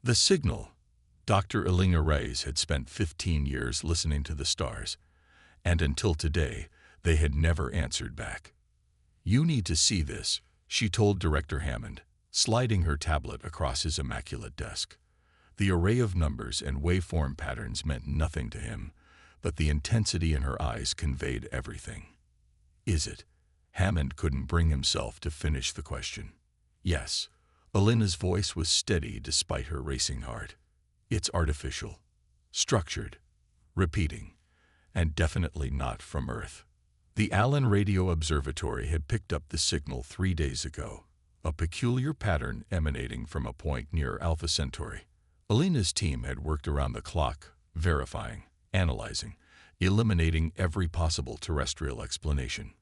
The signal. Dr. Elena Reyes had spent 15 years listening to the stars, and until today, they had never answered back. "You need to see this," she told Director Hammond, sliding her tablet across his immaculate desk. The array of numbers and waveform patterns meant nothing to him, but the intensity in her eyes conveyed everything. "Is it?" Hammond couldn't bring himself to finish the question. "Yes." Elena's voice was steady despite her racing heart. "It's artificial, structured, repeating, and definitely not from Earth." The Allen Radio Observatory had picked up the signal 3 days ago, a peculiar pattern emanating from a point near Alpha Centauri. Elena's team had worked around the clock, verifying, analyzing, eliminating every possible terrestrial explanation.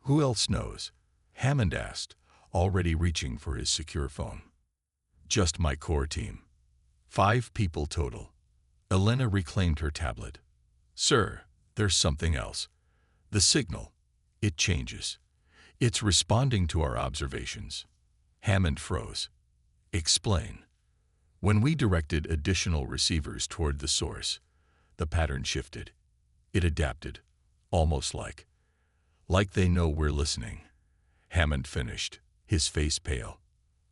"Who else knows?" Hammond asked, already reaching for his secure phone. "Just my core team. 5 people total." Elena reclaimed her tablet. "Sir, there's something else. The signal. It changes. It's responding to our observations." Hammond froze. "Explain." "When we directed additional receivers toward the source, the pattern shifted. It adapted, almost like they know we're listening." Hammond finished, his face pale.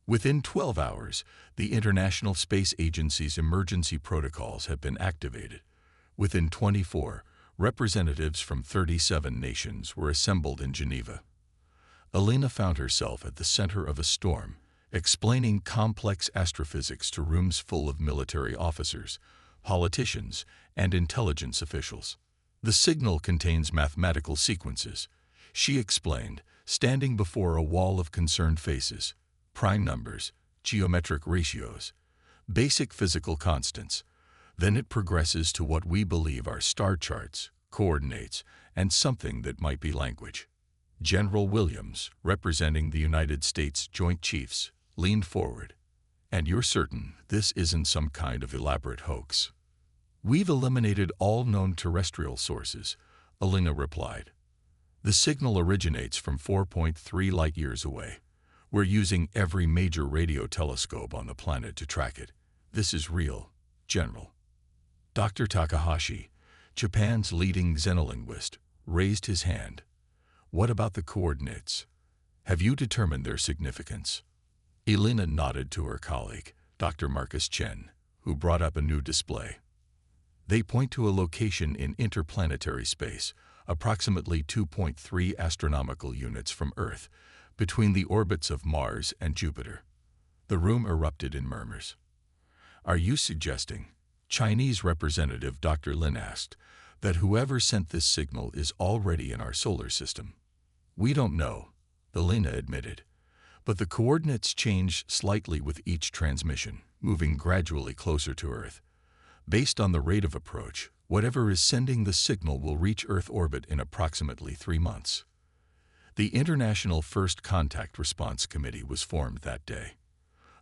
Within 12 hours, the International Space Agency's emergency protocols have been activated. Within 24, representatives from 37 nations were assembled in Geneva. Elena found herself at the center of a storm, explaining complex astrophysics to rooms full of military officers, politicians, and intelligence officials. "The signal contains mathematical sequences," she explained, standing before a wall of concerned faces. "Prime numbers, geometric ratios, basic physical constants. Then it progresses to what we believe are star charts, coordinates, and something that might be language." General Williams, representing the United States Joint Chiefs, leaned forward. "And you're certain this isn't some kind of elaborate hoax?" "We've eliminated all known terrestrial sources," Elena replied. "The signal originates from 4.3 light-years away. We're using every major radio telescope on the planet to track it. This is real, General." Dr. Takahashi, Japan's leading xenolinguist, raised his hand. "What about the coordinates? Have you determined their significance?" Elena nodded to her colleague, Dr. Marcus Chen, who brought up a new display. "They point to a location in interplanetary space, approximately 2.3 astronomical units from Earth, between the orbits of Mars and Jupiter." The room erupted in murmurs. "Are you suggesting," Chinese representative Dr. Lin asked, "that whoever sent this signal is already in our solar system?" "We don't know," Elena admitted, "but the coordinates change slightly with each transmission, moving gradually closer to Earth. Based on the rate of approach, whatever is sending the signal will reach Earth orbit in approximately 3 months." The International First Contact Response Committee was formed that day.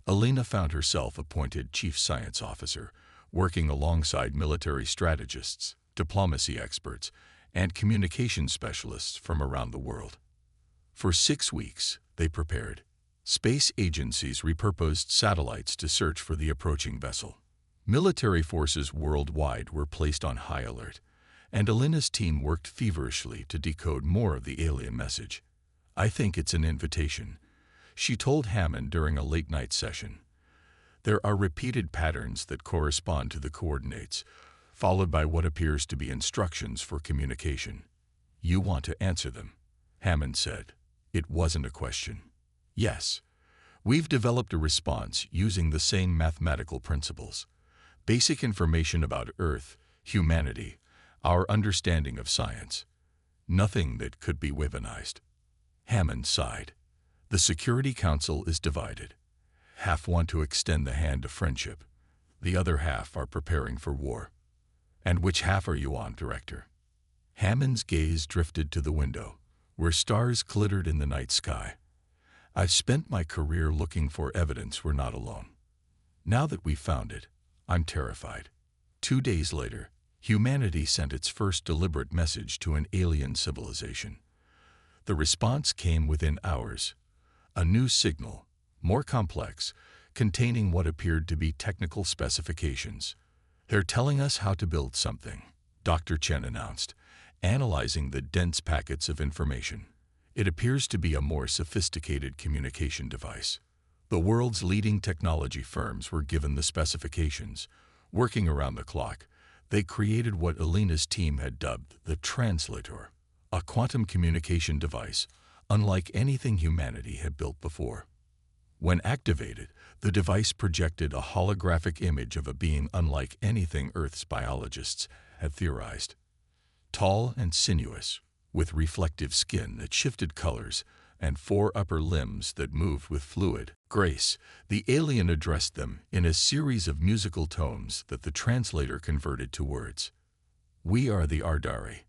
Elena found herself appointed Chief Science Officer, working alongside military strategists, diplomacy experts, and communication specialists from around the world. For 6 weeks, they prepared. Space agencies repurposed satellites to search for the approaching vessel. Military forces worldwide were placed on high alert, and Elena's team worked feverishly to decode more of the alien message. "I think it's an invitation," she told Hammond during a late-night session. "There are repeated patterns that correspond to the coordinates, followed by what appears to be instructions for communication. You want to answer them," Hammond said. It wasn't a question. "Yes. We've developed a response using the same mathematical principles. Basic information about Earth, humanity, our understanding of science. Nothing that could be weaponized." Hammond sighed. "The Security Council is divided. Half want to extend the hand of friendship. The other half are preparing for war." "And which half are you on, Director?" Hammond's gaze drifted to the window, where stars glittered in the night sky. "I've spent my career looking for evidence we're not alone. Now that we've found it, I'm terrified." 2 days later, humanity sent its first deliberate message to an alien civilization. The response came within hours. A new signal, more complex, containing what appeared to be technical specifications. "They're telling us how to build something," Dr. Chen announced, analyzing the dense packets of information. "It appears to be a more sophisticated communication device." The world's leading technology firms were given the specifications. Working around the clock, they created what Alina's team had dubbed the Translator, a quantum communication device unlike anything humanity had built before. When activated, the device projected a holographic image of a being unlike anything Earth's biologists had theorized. Tall and sinuous, with reflective skin that shifted colors and 4 upper limbs that moved with fluid grace, the alien addressed them in a series of musical tones that the translator converted to words. "We are the Ardari,"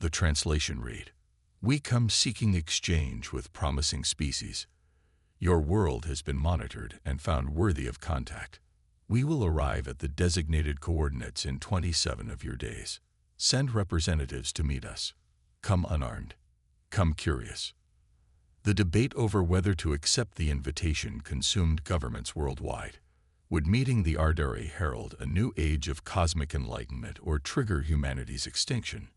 the translation read. "We come seeking exchange with promising species. Your world has been monitored and found worthy of contact. We will arrive at the designated coordinates in 27 of your days. Send representatives to meet us. Come unarmed. Come curious." The debate over whether to accept the invitation consumed governments worldwide. Would meeting the Ardari herald a new age of cosmic enlightenment or trigger humanity's extinction?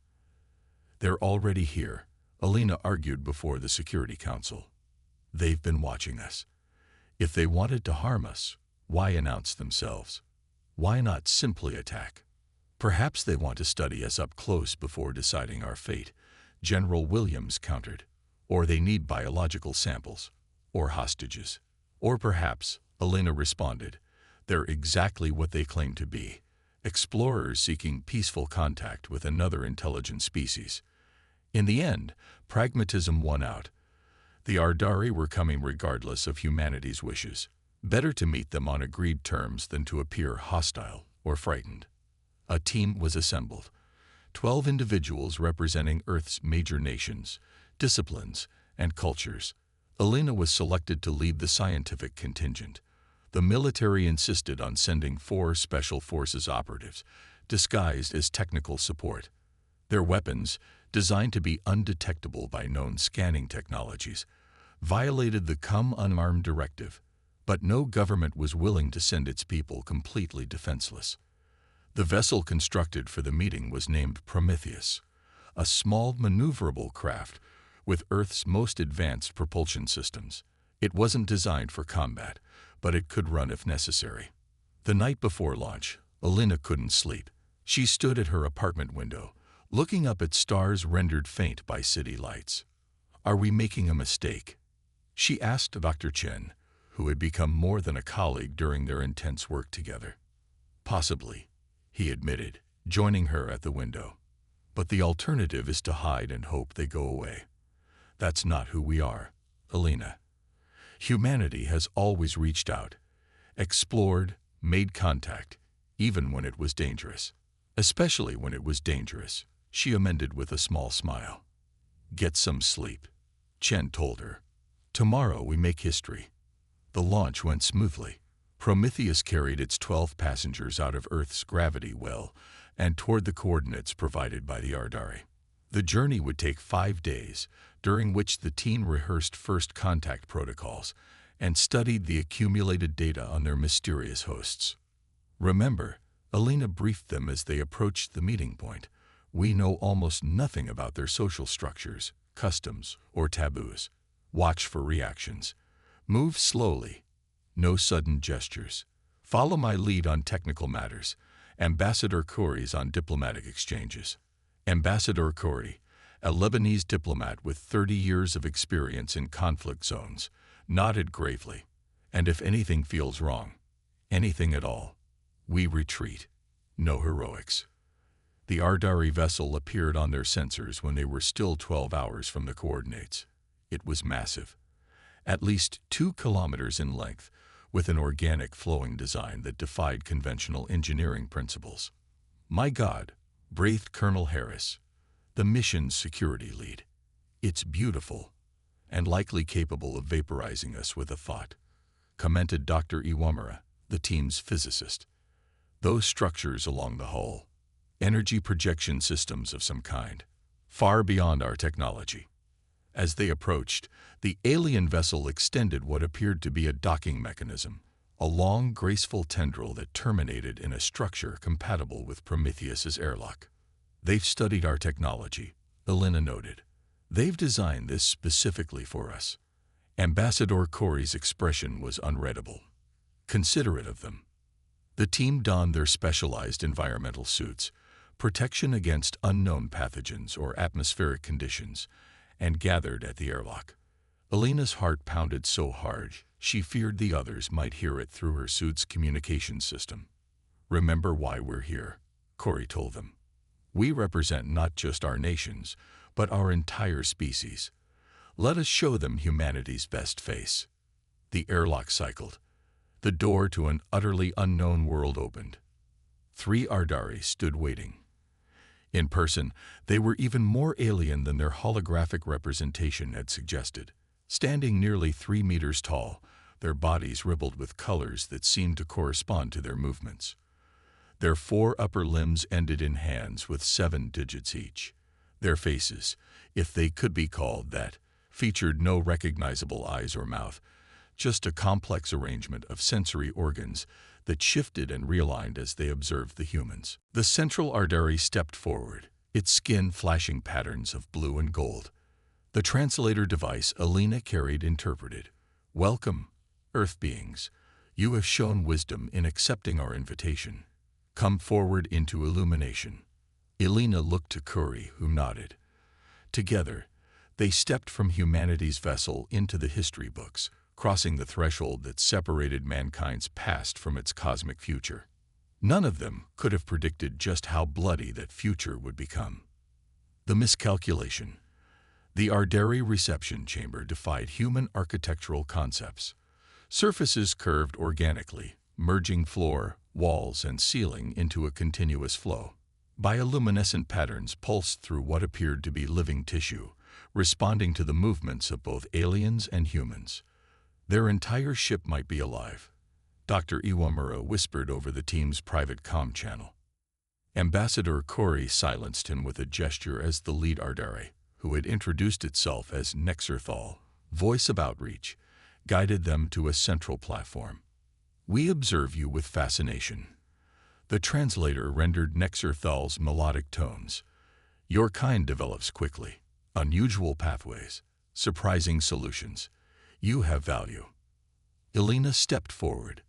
"They're already here," Alina argued before the Security Council. "They've been watching us. If they wanted to harm us, why announce themselves? Why not simply attack? Perhaps they want to study us up close before deciding our fate," General Williams countered. "Or they need biological samples, or hostages. Or perhaps," Alina responded, "they're exactly what they claim to be, explorers seeking peaceful contact with another intelligent species." In the end, pragmatism won out. The Ardari were coming regardless of humanity's wishes. Better to meet them on agreed terms than to appear hostile or frightened. A team was assembled. 12 individuals representing Earth's major nations, disciplines, and cultures. Alina was selected to lead the scientific contingent. The military insisted on sending 4 Special Forces operatives, disguised as technical support. Their weapons, designed to be undetectable by known scanning technologies, violated the Come Unarmed directive, but no government was willing to send its people completely defenseless. The vessel constructed for the meeting was named Prometheus, a small maneuverable craft with Earth's most advanced propulsion systems. It wasn't designed for combat, but it could run if necessary. The night before launch, Alina couldn't sleep. She stood at her apartment window, looking up at stars rendered faint by city lights. "Are we making a mistake?" she asked Dr. Chen, who had become more than a colleague during their intense work together. "Possibly," he admitted, joining her at the window. "But the alternative is to hide and hope they go away. That's not who we are, Alina. Humanity has always reached out, explored, made contact, even when it was dangerous. Especially when it was dangerous," she amended with a small smile. "Get some sleep," Chen told her. "Tomorrow we make history." The launch went smoothly. Prometheus carried its 12 passengers out of Earth's gravity well and toward the coordinates provided by the Ardari. The journey would take 5 days, during which the team rehearsed first contact protocols and studied the accumulated data on their mysterious hosts. "Remember," Alina briefed them as they approached the meeting point, "we know almost nothing about their social structures, customs, or taboos. Watch for reactions. Move slowly. No sudden gestures. Follow my lead on technical matters. Ambassador Khoury's on diplomatic exchanges." Ambassador Khoury, a Lebanese diplomat with 30 years of experience in conflict zones, nodded gravely. "And if anything feels wrong, anything at all, we retreat. No heroics." The Ardari vessel appeared on their sensors when they were still 12 hours from the coordinates. It was massive, at least 2 kilometers in length, with an organic flowing design that defied conventional engineering principles. "My God," breathed Colonel Harris, the mission's security lead. "It's beautiful, and likely capable of vaporizing us with a thought," commented Dr. Iwamura, the team's physicist. "Those structures along the hull, energy projection systems of some kind, far beyond our technology." As they approached, the alien vessel extended what appeared to be a docking mechanism, a long, graceful tendril that terminated in a structure compatible with Prometheus's airlock. "They've studied our technology," Elena noted. "They've designed this specifically for us." Ambassador Corey's expression was unreadable. Considerate of them. The team donned their specialized environmental suits, protection against unknown pathogens or atmospheric conditions, and gathered at the airlock. Elena's heart pounded so hard she feared the others might hear it through her suit's communication system. "Remember why we're here," Corey told them. "We represent not just our nations, but our entire species. Let us show them humanity's best face." The airlock cycled. The door to an utterly unknown world opened. 3 Ardari stood waiting. In person, they were even more alien than their holographic representation had suggested. Standing nearly 3 meters tall, their bodies rippled with colors that seemed to correspond to their movements. Their 4 upper limbs ended in hands with 7 digits each. Their faces, if they could be called that, featured no recognizable eyes or mouth, just a complex arrangement of sensory organs that shifted and realigned as they observed the humans. The central Ardari stepped forward, its skin flashing patterns of blue and gold. The translator device Elena carried interpreted, "Welcome, Earth beings. You have shown wisdom in accepting our invitation. Come forward into illumination." Elena looked to Curry, who nodded. Together, they stepped from humanity's vessel into the history books, crossing the threshold that separated mankind's past from its cosmic future. None of them could have predicted just how bloody that future would become. The miscalculation. The Ardari reception chamber defied human architectural concepts. Surfaces curved organically, merging floor, walls, and ceiling into a continuous flow. Bioluminescent patterns pulsed through what appeared to be living tissue, responding to the movements of both aliens and humans. Their entire ship might be alive, Dr. Iwamura whispered over the team's private comm channel. Ambassador Corey silenced him with a gesture as the lead Ardari, who had introduced itself as Nexerthal, voice of outreach, guided them to a central platform. "We observe you with fascination." The translator rendered Nexerthal's melodic tones. "Your kind develops quickly. Unusual pathways, surprising solutions. You have value." Elena stepped forward.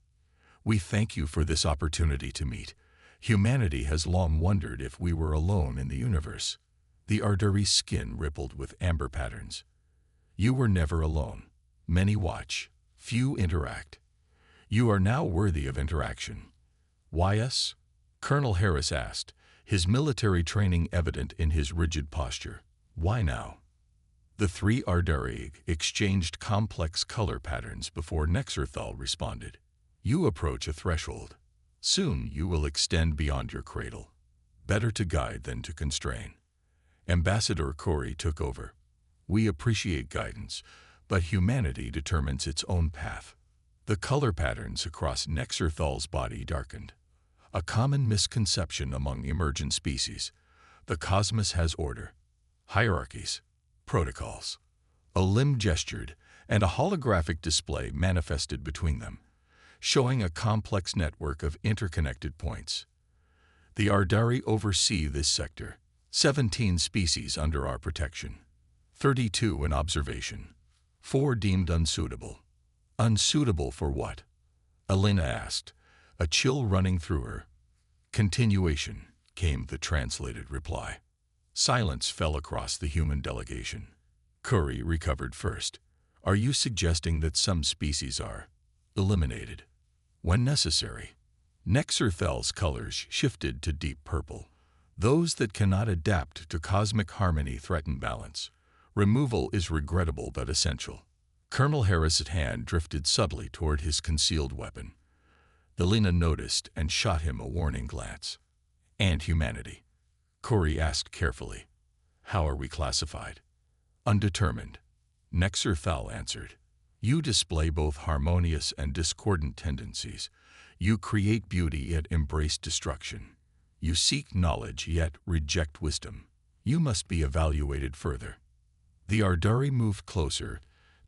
"We thank you for this opportunity to meet. Humanity has long wondered if we were alone in the universe." The Ardari's skin rippled with amber patterns. "You were never alone. Many watch, few interact. You are now worthy of interaction." "Why us?" Colonel Harris asked, his military training evident in his rigid posture. "Why now?" The 3 Ardari exchanged complex color patterns before Nexerthal responded. "You approach a threshold. Soon you will extend beyond your cradle. Better to guide than to constrain." Ambassador Corey took over. "We appreciate guidance, but humanity determines its own path." The color patterns across Nexerthal's body darkened. A common misconception among emergent species. The cosmos has order, hierarchies, protocols. A limb gestured, and a holographic display manifested between them, showing a complex network of interconnected points. "The Ardari oversee this sector. 17 species under our protection. 32 in observation. 4 deemed unsuitable." "Unsuitable for what?" Elena asked, a chill running through her. "Continuation," came the translated reply. Silence fell across the human delegation. Curry recovered first. "Are you suggesting that some species are eliminated when necessary?" Nexerthal's colors shifted to deep purple. "Those that cannot adapt to cosmic harmony threaten balance. Removal is regrettable but essential." Colonel Harris's hand drifted subtly toward his concealed weapon. Elena noticed and shot him a warning glance. "And humanity?" Corey asked carefully. "How are we classified?" "Undetermined," Nexerthal answered. "You display both harmonious and discordant tendencies. You create beauty yet embrace destruction. You seek knowledge yet reject wisdom. You must be evaluated further." The Ardari moved closer,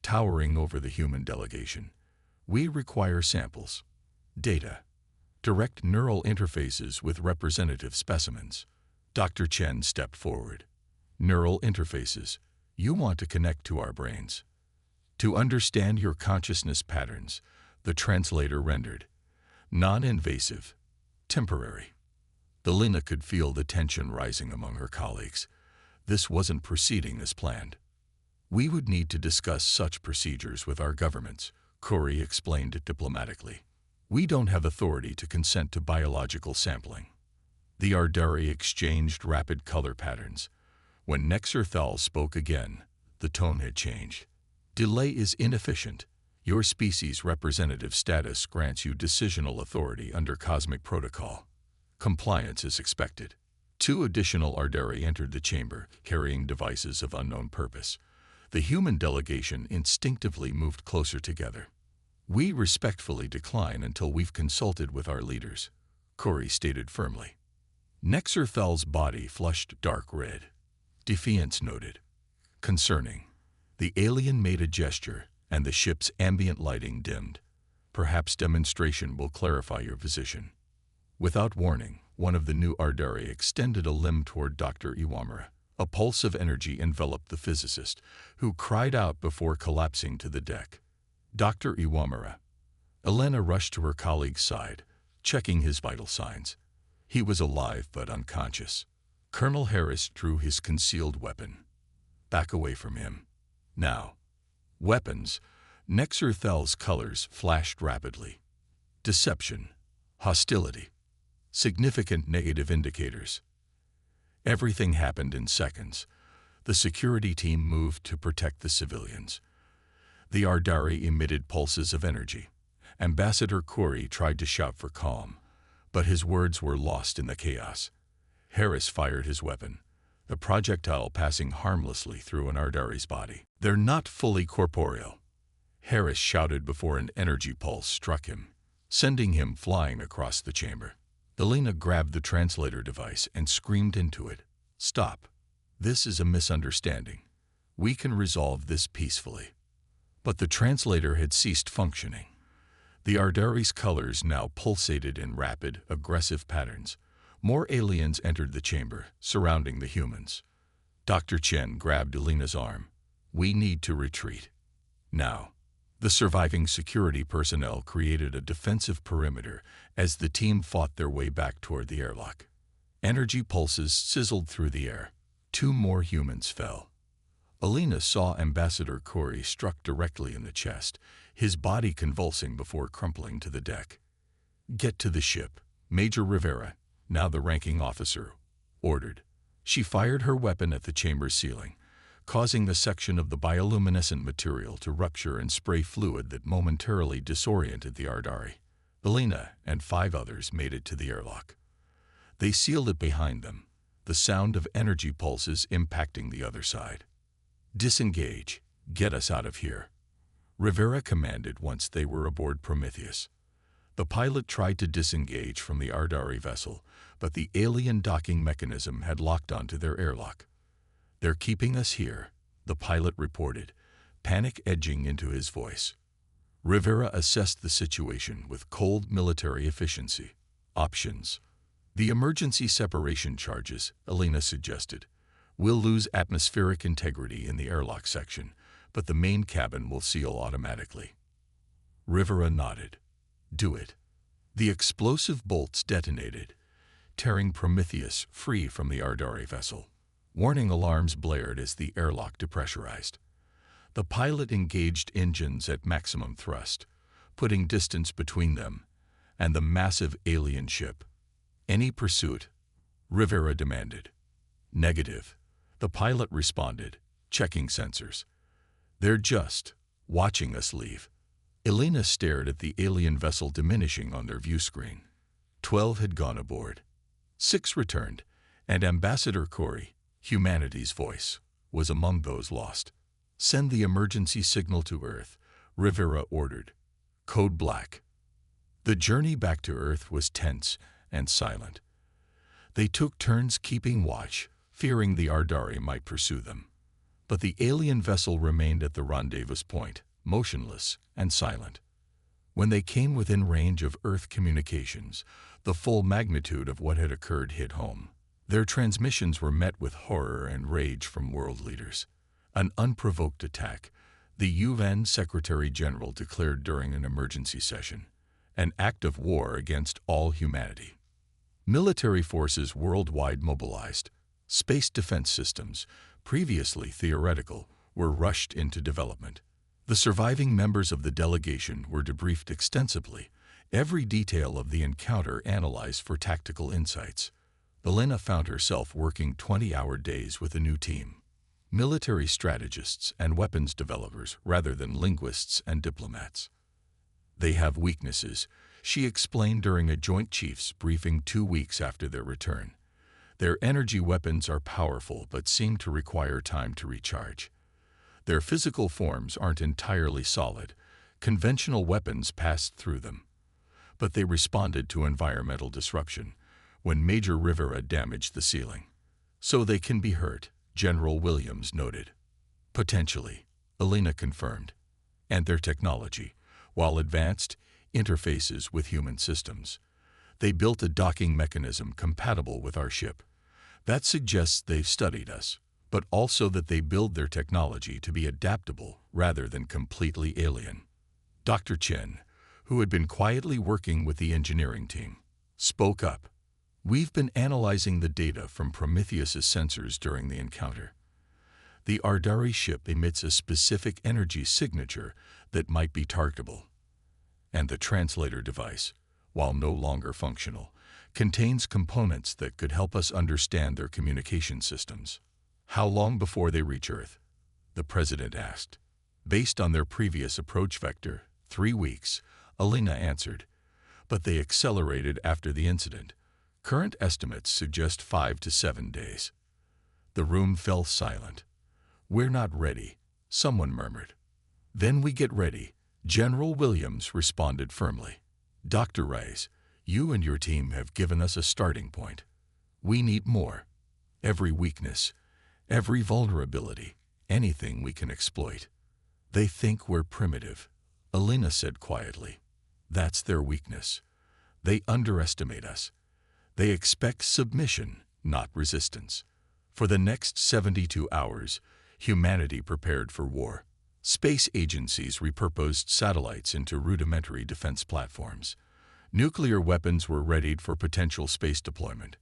towering over the human delegation. "We require samples." Data. Direct neural interfaces with representative specimens. Dr. Chen stepped forward. Neural interfaces. You want to connect to our brains. To understand your consciousness patterns, the translator rendered. Non-invasive. Temporary. Elena could feel the tension rising among her colleagues. This wasn't proceeding as planned. We would need to discuss such procedures with our governments, Corey explained diplomatically. We don't have authority to consent to biological sampling. The Ardari exchanged rapid color patterns. When Nexerthal spoke again, the tone had changed. Delay is inefficient. Your species' representative status grants you decisional authority under cosmic protocol. Compliance is expected. 2 additional Ardari entered the chamber, carrying devices of unknown purpose. The human delegation instinctively moved closer together. We respectfully decline until we've consulted with our leaders, Corey stated firmly. Nexerthal's body flushed dark red. Defiance noted. Concerning. The alien made a gesture, and the ship's ambient lighting dimmed. Perhaps demonstration will clarify your position. Without warning, one of the new Ardari extended a limb toward Dr. Iwamura. A pulse of energy enveloped the physicist, who cried out before collapsing to the deck. Dr. Iwamura. Elena rushed to her colleague's side, checking his vital signs. He was alive but unconscious. Colonel Harris drew his concealed weapon. Back away from him. Now. Weapons. Nexerthal's colors flashed rapidly. Deception. Hostility. Significant negative indicators. Everything happened in seconds. The security team moved to protect the civilians. The Ardari emitted pulses of energy. Ambassador Corey tried to shout for calm, but his words were lost in the chaos. Harris fired his weapon, the projectile passing harmlessly through an Ardari's body. They're not fully corporeal, Harris shouted before an energy pulse struck him, sending him flying across the chamber. Elena grabbed the translator device and screamed into it. Stop. This is a misunderstanding. We can resolve this peacefully. But the translator had ceased functioning. The Ardari's colors now pulsated in rapid, aggressive patterns. More aliens entered the chamber, surrounding the humans. Dr. Chen grabbed Elena's arm. We need to retreat. Now. The surviving security personnel created a defensive perimeter as the team fought their way back toward the airlock. Energy pulses sizzled through the air. 2 more humans fell. Elena saw Ambassador Corey struck directly in the chest, his body convulsing before crumpling to the deck. Get to the ship, Major Rivera, now the ranking officer, ordered. She fired her weapon at the chamber's ceiling, causing the section of the bioluminescent material to rupture and spray fluid that momentarily disoriented the Ardari. Elena and 5 others made it to the airlock. They sealed it behind them, the sound of energy pulses impacting the other side. Disengage. Get us out of here, Rivera commanded once they were aboard Prometheus. The pilot tried to disengage from the Ardari vessel, but the alien docking mechanism had locked onto their airlock. They're keeping us here, the pilot reported, panic edging into his voice. Rivera assessed the situation with cold military efficiency. Options. The emergency separation charges, Elena suggested. We'll lose atmospheric integrity in the airlock section, but the main cabin will seal automatically. Rivera nodded. Do it. The explosive bolts detonated, tearing Prometheus free from the Ardari vessel. Warning alarms blared as the airlock depressurized. The pilot engaged engines at maximum thrust, putting distance between them and the massive alien ship. Any pursuit? Rivera demanded. Negative. The pilot responded, checking sensors. They're just watching us leave. Elena stared at the alien vessel diminishing on their view screen. 12 had gone aboard. 6 returned, and Ambassador Corey, humanity's voice, was among those lost. Send the emergency signal to Earth, Rivera ordered. Code Black. The journey back to Earth was tense and silent. They took turns keeping watch, fearing the Ardari might pursue them. But the alien vessel remained at the rendezvous point, motionless and silent. When they came within range of Earth communications, the full magnitude of what had occurred hit home. Their transmissions were met with horror and rage from world leaders. An unprovoked attack, the UN Secretary-General declared during an emergency session, an act of war against all humanity. Military forces worldwide mobilized. Space defense systems, previously theoretical, were rushed into development. The surviving members of the delegation were debriefed extensively, every detail of the encounter analyzed for tactical insights. Elena found herself working 20-hour days with a new team. Military strategists and weapons developers rather than linguists and diplomats. They have weaknesses, she explained during a Joint Chiefs briefing 2 weeks after their return. Their energy weapons are powerful but seem to require time to recharge. Their physical forms aren't entirely solid. Conventional weapons passed through them. But they responded to environmental disruption when Major Rivera damaged the ceiling. So they can be hurt, General Williams noted. Potentially, Elena confirmed. And their technology, while advanced, interfaces with human systems. They built a docking mechanism compatible with our ship. That suggests they've studied us, but also that they build their technology to be adaptable rather than completely alien. Dr. Chen, who had been quietly working with the engineering team, spoke up. We've been analyzing the data from Prometheus's sensors during the encounter. The Ardari ship emits a specific energy signature that might be targetable. And the translator device, while no longer functional, contains components that could help us understand their communication systems. How long before they reach Earth? The President asked. Based on their previous approach vector, 3 weeks, Elena answered. But they accelerated after the incident. Current estimates suggest 5 to 7 days. The room fell silent. We're not ready, someone murmured. Then we get ready, General Williams responded firmly. Dr. Reyes, you and your team have given us a starting point. We need more. Every weakness, every vulnerability, anything we can exploit. They think we're primitive, Elena said quietly. That's their weakness. They underestimate us. They expect submission, not resistance. For the next 72 hours, humanity prepared for war. Space agencies repurposed satellites into rudimentary defense platforms. Nuclear weapons were readied for potential space deployment,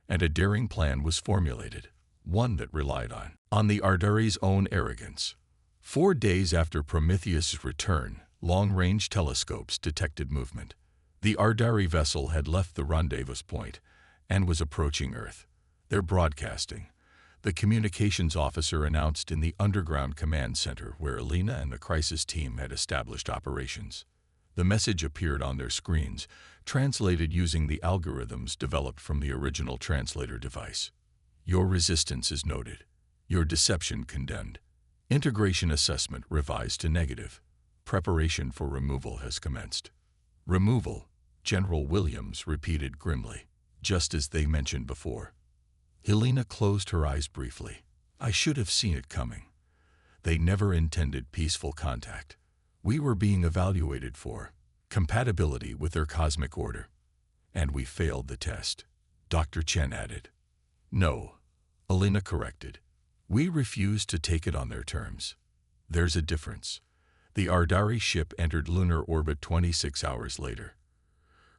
and a daring plan was formulated, one that relied on the Ardari's own arrogance. 4 days after Prometheus' return, long-range telescopes detected movement. The Ardari vessel had left the rendezvous point and was approaching Earth. They're broadcasting. The communications officer announced in the underground command center where Elena and the crisis team had established operations. The message appeared on their screens, translated using the algorithms developed from the original translator device. Your resistance is noted. Your deception condemned. Integration assessment revised to negative. Preparation for removal has commenced. Removal, General Williams repeated grimly, just as they mentioned before. Helena closed her eyes briefly. I should have seen it coming. They never intended peaceful contact. We were being evaluated for compatibility with their cosmic order. And we failed the test, Dr. Chen added. No, Elena corrected. We refused to take it on their terms. There's a difference. The Ardari ship entered lunar orbit 26 hours later.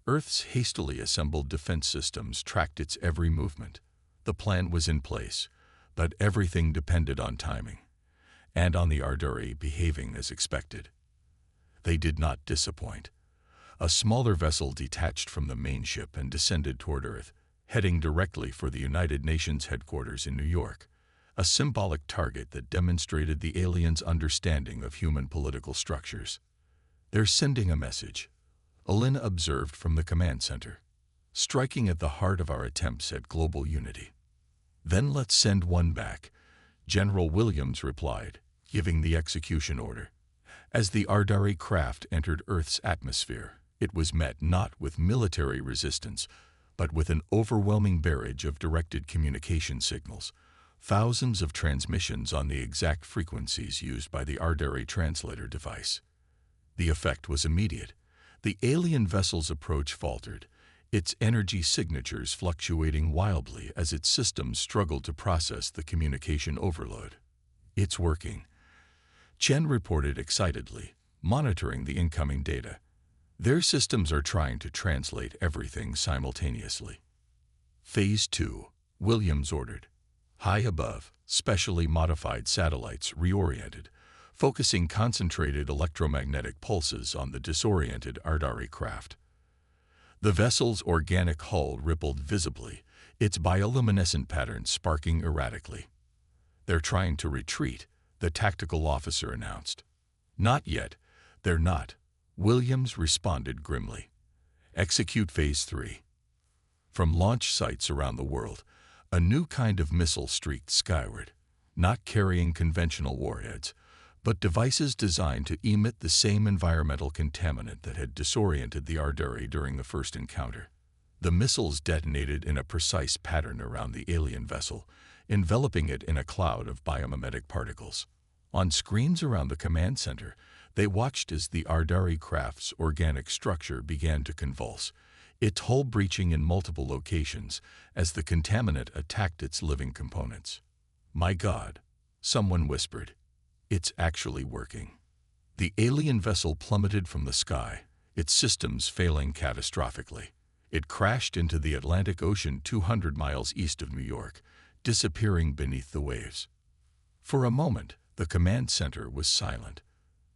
Earth's hastily assembled defense systems tracked its every movement. The plan was in place, but everything depended on timing, and on the Ardari behaving as expected. They did not disappoint. A smaller vessel detached from the main ship and descended toward Earth, heading directly for the United Nations headquarters in New York, a symbolic target that demonstrated the aliens' understanding of human political structures. They're sending a message, Elena observed from the command center, striking at the heart of our attempts at global unity. Then let's send one back, General Williams replied, giving the execution order. As the Ardari craft entered Earth's atmosphere, it was met not with military resistance, but with an overwhelming barrage of directed communication signals, thousands of transmissions on the exact frequencies used by the Ardari translator device. The effect was immediate. The alien vessel's approach faltered, its energy signatures fluctuating wildly as its systems struggled to process the communication overload. "It's working," Chen reported excitedly, monitoring the incoming data. "Their systems are trying to translate everything simultaneously." Phase 2, Williams ordered. High above, specially modified satellites reoriented, focusing concentrated electromagnetic pulses on the disoriented Ardari craft. The vessel's organic hull rippled visibly, its bioluminescent patterns sparking erratically. "They're trying to retreat," the tactical officer announced. "Not yet. They're not," Williams responded grimly. "Execute Phase 3. From launch sites around the world, a new kind of missile streaked skyward, not carrying conventional warheads, but devices designed to emit the same environmental contaminant that had disoriented the Ardari during the first encounter. The missiles detonated in a precise pattern around the alien vessel, enveloping it in a cloud of biomimetic particles. On screens around the command center, they watched as the Ardari craft's organic structure began to convulse, its hull breaching in multiple locations as the contaminant attacked its living components. "My God," someone whispered. "It's actually working." The alien vessel plummeted from the sky, its systems failing catastrophically. It crashed into the Atlantic Ocean 200 miles east of New York, disappearing beneath the waves. For a moment, the command center was silent.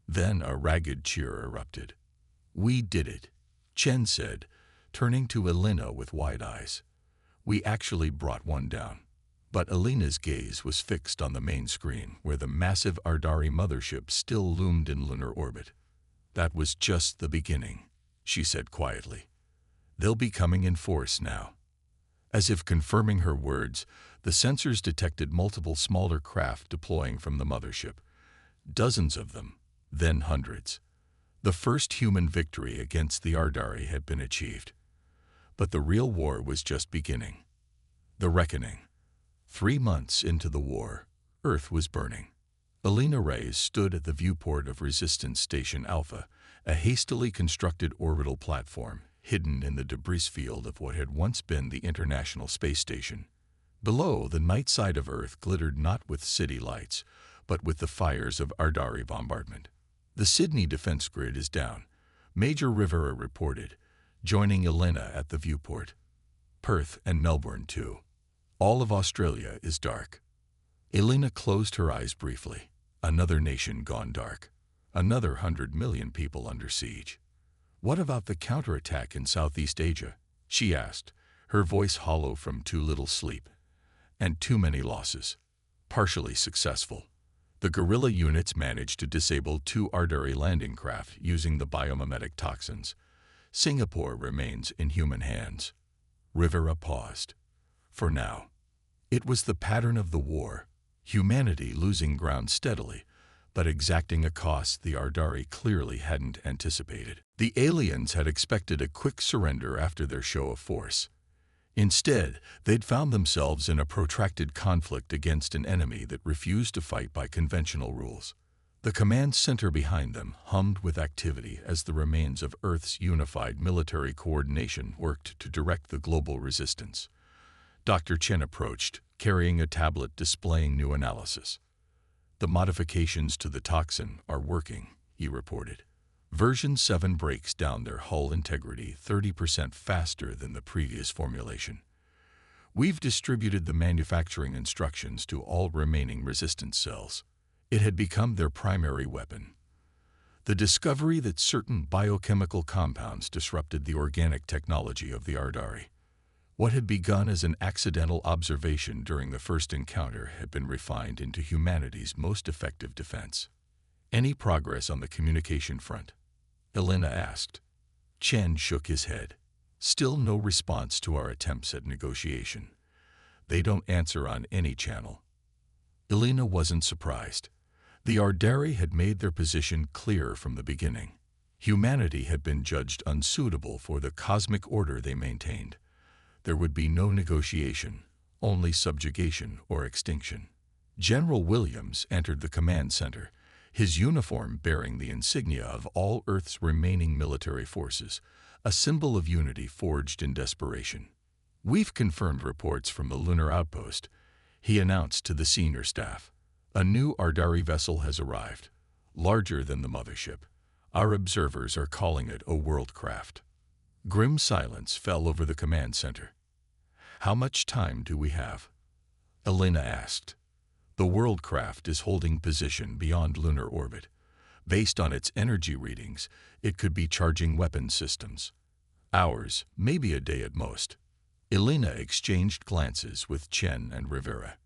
Then a ragged cheer erupted. "We did it," Chen said, turning to Elena with wide eyes. "We actually brought one down." But Elena's gaze was fixed on the main screen, where the massive Ardari mothership still loomed in lunar orbit. "That was just the beginning," she said quietly. "They'll be coming in force now." As if confirming her words, the sensors detected multiple smaller craft deploying from the mothership. Dozens of them, then hundreds. The first human victory against the Ardari had been achieved. But the real war was just beginning. The reckoning. 3 months into the war, Earth was burning. Elena Reyes stood at the viewport of Resistance Station Alpha, a hastily constructed orbital platform hidden in the debris field of what had once been the International Space Station. Below, the night side of Earth glittered not with city lights, but with the fires of Ardari bombardment. "The Sydney defense grid is down," Major Rivera reported, joining Elena at the viewport. "Perth and Melbourne, too. All of Australia is dark." Elena closed her eyes briefly. Another nation gone dark. Another 100 million people under siege. "What about the counterattack in Southeast Asia?" she asked, her voice hollow from too little sleep. "And too many losses." "Partially successful. The guerrilla units managed to disable 2 Ardari landing craft using the biomimetic toxins. Singapore remains in human hands." Rivera paused. "For now." It was the pattern of the war, humanity losing ground steadily, but exacting a cost the Ardari clearly hadn't anticipated. The aliens had expected a quick surrender after their show of force. Instead, they'd found themselves in a protracted conflict against an enemy that refused to fight by conventional rules. The command center behind them hummed with activity as the remains of Earth's unified military coordination worked to direct the global resistance. Dr. Chen approached, carrying a tablet displaying new analysis. "The modifications to the toxin are working," he reported. "Version 7 breaks down their hull integrity 30% faster than the previous formulation. We've distributed the manufacturing instructions to all remaining resistance cells." It had become their primary weapon. The discovery that certain biochemical compounds disrupted the organic technology of the Ardari. What had begun as an accidental observation during the first encounter had been refined into humanity's most effective defense. "Any progress on the communication front?" Elena asked. Chen shook his head. "Still no response to our attempts at negotiation. They don't answer on any channel." Elena wasn't surprised. The Ardari had made their position clear from the beginning. Humanity had been judged unsuitable for the cosmic order they maintained. There would be no negotiation, only subjugation or extinction. General Williams entered the command center, his uniform bearing the insignia of all Earth's remaining military forces, a symbol of unity forged in desperation. "We've confirmed reports from the lunar outpost," he announced to the senior staff. "A new Ardari vessel has arrived, larger than the mothership. Our observers are calling it a world craft." Grim silence fell over the command center. "How much time do we have?" Elena asked. "The world craft is holding position beyond lunar orbit. Based on its energy readings, it could be charging weapon systems. Hours, maybe a day at most." Elena exchanged glances with Chen and Rivera.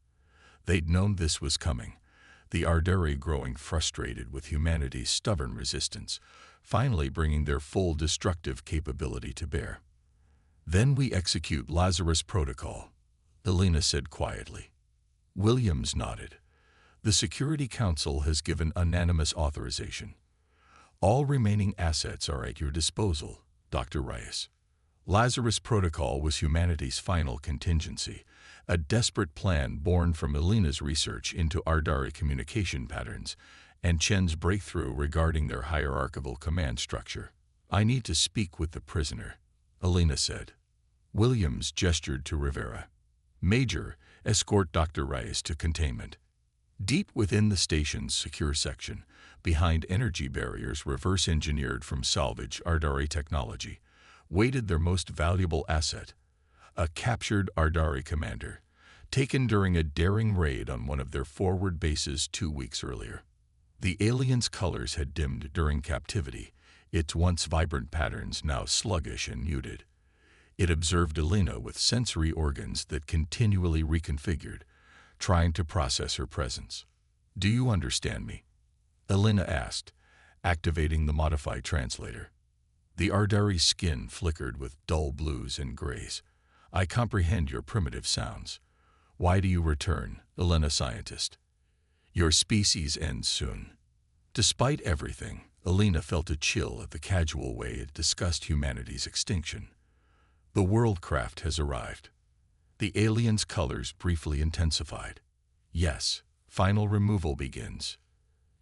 They'd known this was coming, the Ardari growing frustrated with humanity's stubborn resistance, finally bringing their full destructive capability to bear. "Then we execute Lazarus Protocol," Elena said quietly. Williams nodded. "The Security Council has given unanimous authorization. All remaining assets are at your disposal, Dr. Reyes." Lazarus Protocol was humanity's final contingency, a desperate plan born from Elena's research into Ardari communication patterns and Chen's breakthrough regarding their hierarchical command structure. "I need to speak with the prisoner," Elena said. Williams gestured to Rivera. "Major, escort Dr. Reyes to containment." Deep within the station's secure section, behind energy barriers reverse-engineered from salvage Ardari technology, waited their most valuable asset, a captured Ardari commander, taken during a daring raid on one of their forward bases 2 weeks earlier. The alien's colors had dimmed during captivity, its once vibrant patterns now sluggish and muted. It observed Elena with sensory organs that continually reconfigured, trying to process her presence. "Do you understand me?" Elena asked, activating the modified translator. The Ardari's skin flickered with dull blues and grays. "I comprehend your primitive sounds. Why do you return, Elena scientist?" "Your species ends soon." Despite everything, Elena felt a chill at the casual way it discussed humanity's extinction. "The world craft has arrived." The alien's colors briefly intensified. "Yes, final removal begins.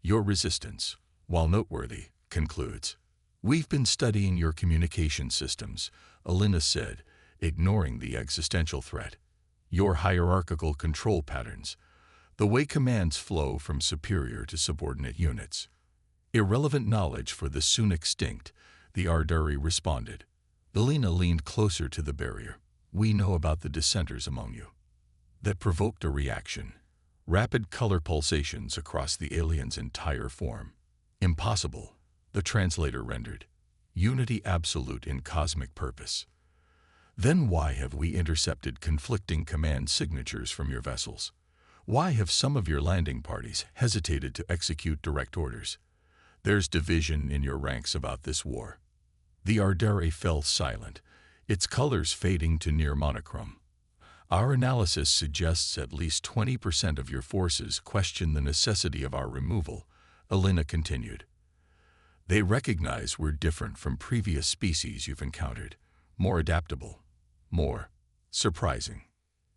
Your resistance, while noteworthy, concludes." "We've been studying your communication systems," Elena said, ignoring the existential threat. "Your hierarchical control patterns, the way commands flow from superior to subordinate units." "Irrelevant knowledge for the soon extinct," the Ardari responded. Elena leaned closer to the barrier. "We know about the dissenters among you." That provoked a reaction. Rapid color pulsations across the alien's entire form. "Impossible," the translator rendered. "Unity absolute in cosmic purpose." "Then why have we intercepted conflicting command signatures from your vessels? Why have some of your landing parties hesitated to execute direct orders? There's division in your ranks about this war." The Ardari fell silent, its colors fading to near monochrome. "Our analysis suggests at least 20% of your forces question the necessity of our removal," Elena continued. "They recognize we're different from previous species you've encountered, more adaptable, more surprising.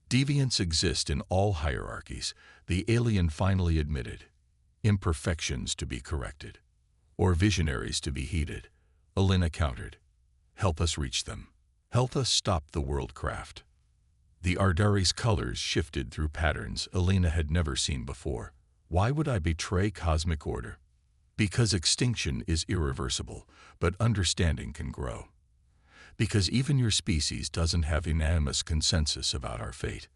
Deviants exist in all hierarchies," the alien finally admitted. "Imperfections to be corrected, or visionaries to be heeded," Elena countered. "Help us reach them. Help us stop the world craft." The Ardari's colors shifted through patterns Elena had never seen before. "Why would I betray cosmic order?" "Because extinction is irreversible, but understanding can grow. Because even your species doesn't have unanimous consensus about our fate."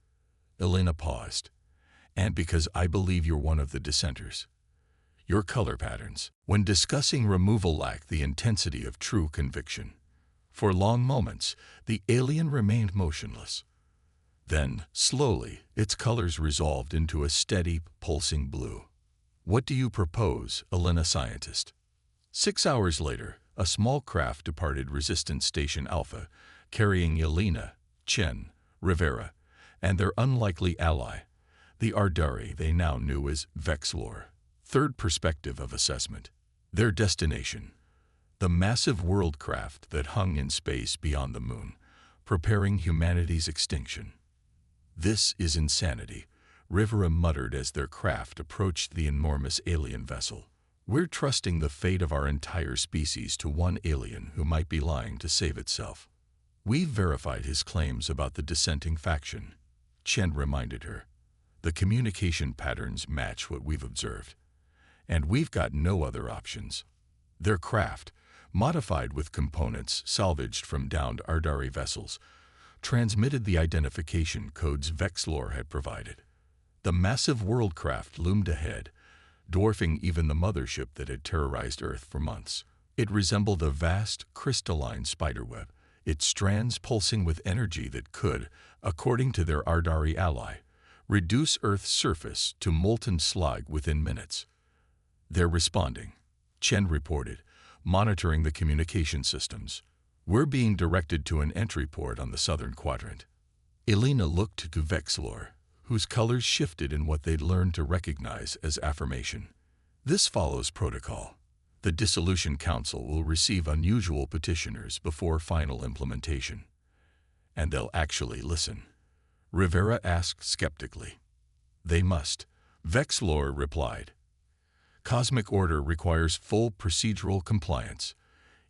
Elena paused. "And because I believe you're one of the dissenters. Your color patterns, when discussing removal, lack the intensity of true conviction." For long moments, the alien remained motionless. Then, slowly, its colors resolved into a steady, pulsing blue. "What do you propose, Elena scientist?" 6 hours later, a small craft departed Resistance Station Alpha, carrying Elena, Chen, Rivera, and their unlikely ally, the Ardari they now knew as Vexlor. Third perspective of assessment. Their destination, the massive world craft that hung in space beyond the moon, preparing humanity's extinction. "This is insanity," Rivera muttered as their craft approached the enormous alien vessel. We're trusting the fate of our entire species to one alien who might be lying to save itself. We've verified his claims about the dissenting faction, Chen reminded her. The communication patterns match what we've observed. And we've got no other options. Their craft, modified with components salvaged from downed Ardari vessels, transmitted the identification codes Vexlor had provided. The massive world craft loomed ahead, dwarfing even the mothership that had terrorized Earth for months. It resembled a vast, crystalline spiderweb, its strands pulsing with energy that could, according to their Ardari ally, reduce Earth's surface to molten slag within minutes. They're responding, Chen reported, monitoring the communication systems. We're being directed to an entry port on the southern quadrant. Elena looked to Vexlor, whose colors shifted in what they'd learned to recognize as affirmation. This follows protocol. The Dissolution Council will receive unusual petitioners before final implementation. And they'll actually listen. Rivera asked skeptically. They must, Vexlor replied. Cosmic order requires full procedural compliance,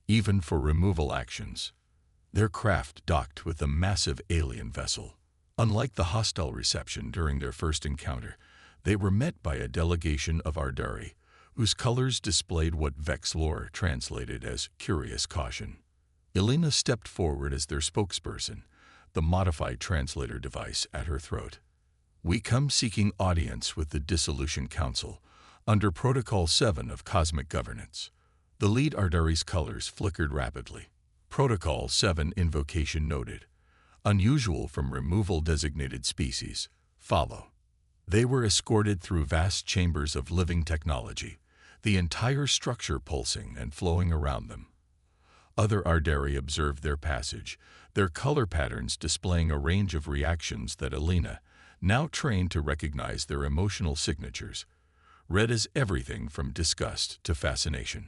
even for removal actions. Their craft docked with a massive alien vessel. Unlike the hostile reception during their first encounter, they were met by a delegation of Ardari, whose colors displayed what Vexlor translated as curious caution. Elena stepped forward as their spokesperson, the modified translator device at her throat. We come seeking audience with the Dissolution Council, under Protocol 7 of Cosmic Governance. The lead Ardari's colors flickered rapidly. Protocol 7 invocation noted. Unusual from removal-designated species. Follow. They were escorted through vast chambers of living technology, the entire structure pulsing and flowing around them. Other Ardari observed their passage, their color patterns displaying a range of reactions that Elena, now trained to recognize their emotional signatures, read as everything from disgust to fascination.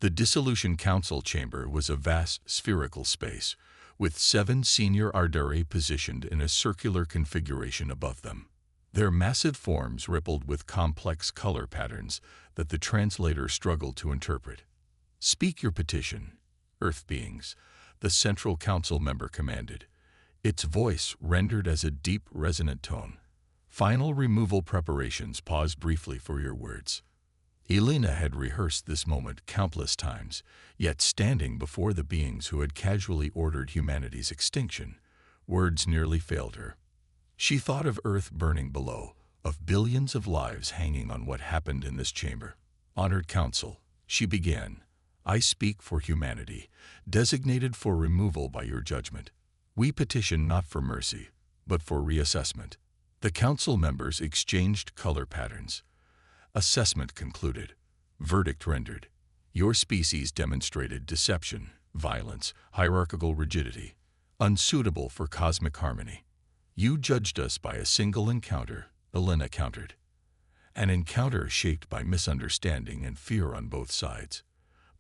The Dissolution Council chamber was a vast spherical space, with 7 senior Ardari positioned in a circular configuration above them. Their massive forms rippled with complex color patterns that the translator struggled to interpret. Speak your petition, Earth beings, the Central Council member commanded, its voice rendered as a deep, resonant tone. Final removal preparations paused briefly for your words. Elena had rehearsed this moment countless times, yet standing before the beings who had casually ordered humanity's extinction, words nearly failed her. She thought of Earth burning below, of billions of lives hanging on what happened in this chamber. Honored Council, she began, I speak for humanity, designated for removal by your judgment. We petition not for mercy, but for reassessment. The council members exchanged color patterns. Assessment concluded. Verdict rendered. Your species demonstrated deception, violence, hierarchical rigidity, unsuitable for cosmic harmony. You judged us by a single encounter, Elena countered. An encounter shaped by misunderstanding and fear on both sides.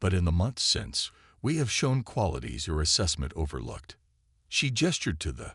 But in the months since, we have shown qualities your assessment overlooked. She gestured to the